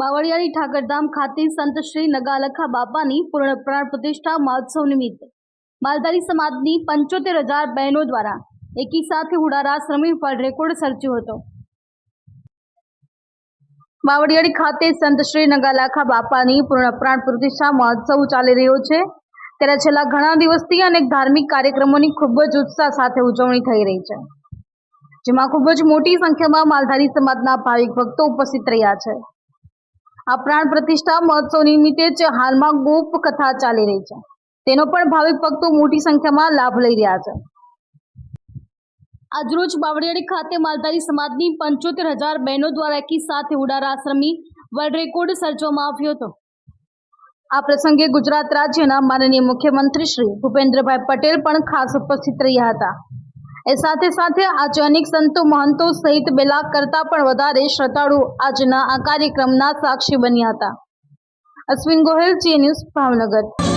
બાવળિયાળી ઠાકરધામ ખાતે સંત શ્રી નગાલખા બાપાની પૂર્ણ પ્રાણ પ્રતિષ્ઠા મહોત્સવ નિમિત્તે માલધારી સમાજની 75,000 બહેનો દ્વારા એકી સાથે ઉડારાશ્રમી વર્લ્ડ રેકોર્ડ સર્જ્યો હતો। બાવળિયાળી ખાતે સંત શ્રી નગાલખા બાપાની પૂર્ણ પ્રાણ પ્રતિષ્ઠા મહોત્સવ ચાલી રહ્યો છે, ત્યારે છેલ્લા ઘણા દિવસથી અનેક ધાર્મિક કાર્યક્રમોની ખૂબ જ ઉત્સાહ સાથે ઉજવણી થઈ રહી છે, જેમાં ખૂબ જ મોટી સંખ્યામાં માલધારી સમાજના ભાવિક ભક્તો ઉપસ્થિત રહ્યા છે। આ પ્રાણ પ્રતિષ્ઠા મહોત્સવ નિમિત્તે જ હાલમાં ગોપ કથા ચાલી રહી છે, તેનો પણ ભાવિક ભક્તો મોટી સંખ્યામાં લાભ લઈ રહ્યા છે। આજરોજ બાવળિયાળી ખાતે માલધારી સમાજની 75,000 બહેનો દ્વારા એકી સાથે ઉડારાશ્રમી વર્લ્ડ રેકોર્ડ સર્જવામાં આવ્યો હતો। આ પ્રસંગે ગુજરાત રાજ્યના માનનીય મુખ્યમંત્રી શ્રી ભૂપેન્દ્રભાઈ પટેલ પણ ખાસ ઉપસ્થિત રહ્યા હતા। એ સાથે સાથે આજે અનેક સંતો મહંતો સહિત 2 લાખ કરતા પણ વધારે શ્રદ્ધાળુ આજના આ કાર્યક્રમના સાક્ષી બન્યા હતા। અશ્વિન ગોહિલ, જી ન્યૂઝ, ભાવનગર।